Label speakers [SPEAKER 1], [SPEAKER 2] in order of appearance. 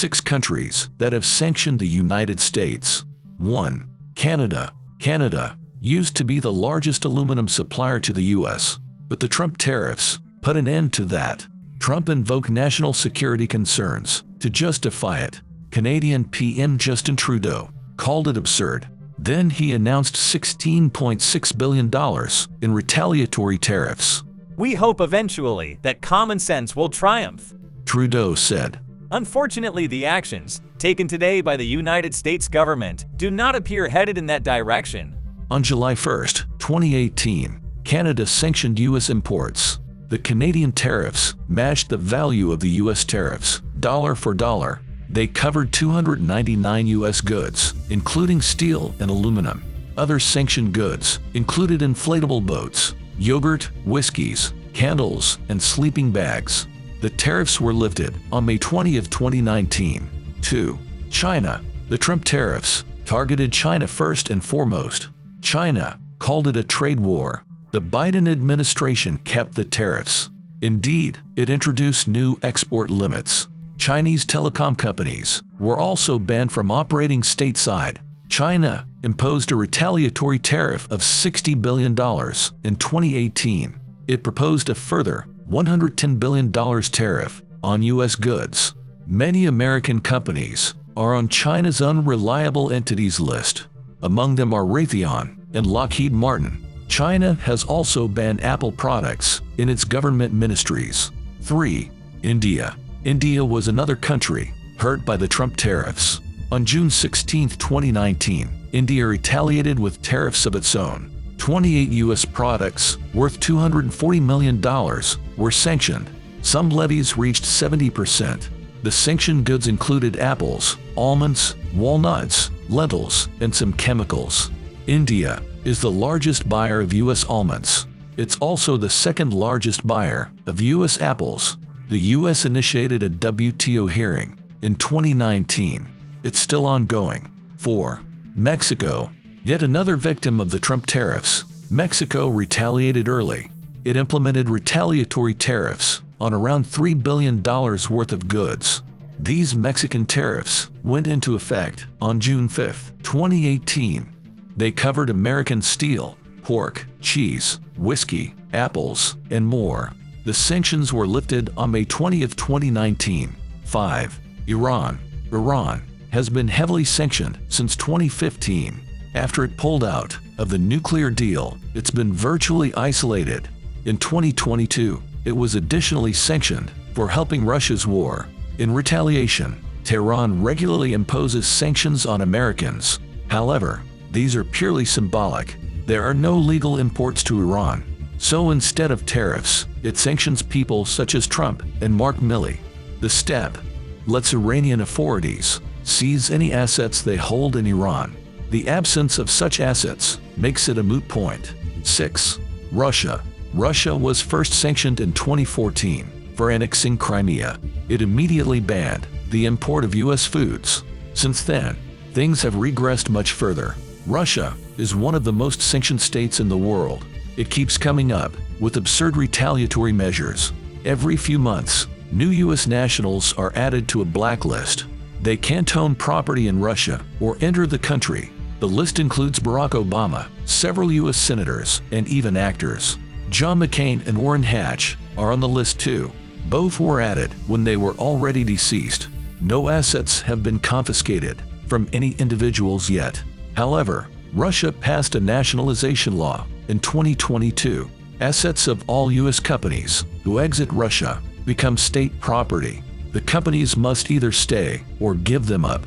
[SPEAKER 1] 6 countries that have sanctioned the United States. 1. Canada. Canada used to be the largest aluminum supplier to the U.S., but the Trump tariffs put an end to that. Trump invoked national security concerns to justify it. Canadian PM Justin Trudeau called it absurd. Then he announced $16.6 billion in retaliatory tariffs.
[SPEAKER 2] "We hope eventually that common sense will triumph,"
[SPEAKER 1] Trudeau said.
[SPEAKER 2] Unfortunately, the actions taken today by the United States government do not appear headed in that direction.
[SPEAKER 1] On July 1, 2018, Canada sanctioned U.S. imports. The Canadian tariffs matched the value of the U.S. tariffs, dollar for dollar. They covered 299 U.S. goods, including steel and aluminum. Other sanctioned goods included inflatable boats, yogurt, whiskeys, candles, and sleeping bags. The tariffs were lifted on May 20, 2019. 2. China. The Trump tariffs targeted China first and foremost. China called it a trade war. The Biden administration kept the tariffs. Indeed, it introduced new export limits. Chinese telecom companies were also banned from operating stateside. China imposed a retaliatory tariff of $60 billion in 2018. It proposed a further $110 billion tariff on U.S. goods. Many American companies are on China's unreliable entities list. Among them are Raytheon and Lockheed Martin. China has also banned Apple products in its government ministries. 3. India. India was another country hurt by the Trump tariffs. On June 16, 2019, India retaliated with tariffs of its own. 28 U.S. products worth $240 million were sanctioned. Some levies reached 70%. The sanctioned goods included apples, almonds, walnuts, lentils, and some chemicals. India is the largest buyer of U.S. almonds. It's also the second largest buyer of U.S. apples. The U.S. initiated a WTO hearing in 2019. It's still ongoing. 4. Mexico. Yet another victim of the Trump tariffs. Mexico retaliated early. It implemented retaliatory tariffs on around $3 billion worth of goods. These Mexican tariffs went into effect on June 5, 2018. They covered American steel, pork, cheese, whiskey, apples, and more. The sanctions were lifted on May 20, 2019. 5. Iran. Iran has been heavily sanctioned since 2015. After it pulled out of the nuclear deal, it's been virtually isolated. In 2022, it was additionally sanctioned for helping Russia's war. In retaliation, Tehran regularly imposes sanctions on Americans. However, these are purely symbolic. There are no legal imports to Iran. So instead of tariffs, it sanctions people such as Trump and Mark Milley. The step lets Iranian authorities seize any assets they hold in Iran. The absence of such assets makes it a moot point. 6. Russia. Russia was first sanctioned in 2014 for annexing Crimea. It immediately banned the import of U.S. foods. Since then, things have regressed much further. Russia is one of the most sanctioned states in the world. It keeps coming up with absurd retaliatory measures. Every few months, new U.S. nationals are added to a blacklist. They can't own property in Russia or enter the country. The list includes Barack Obama, several U.S. senators, and even actors. John McCain and Orrin Hatch are on the list too. Both were added when they were already deceased. No assets have been confiscated from any individuals yet. However, Russia passed a nationalization law in 2022. Assets of all U.S. companies who exit Russia become state property. The companies must either stay or give them up.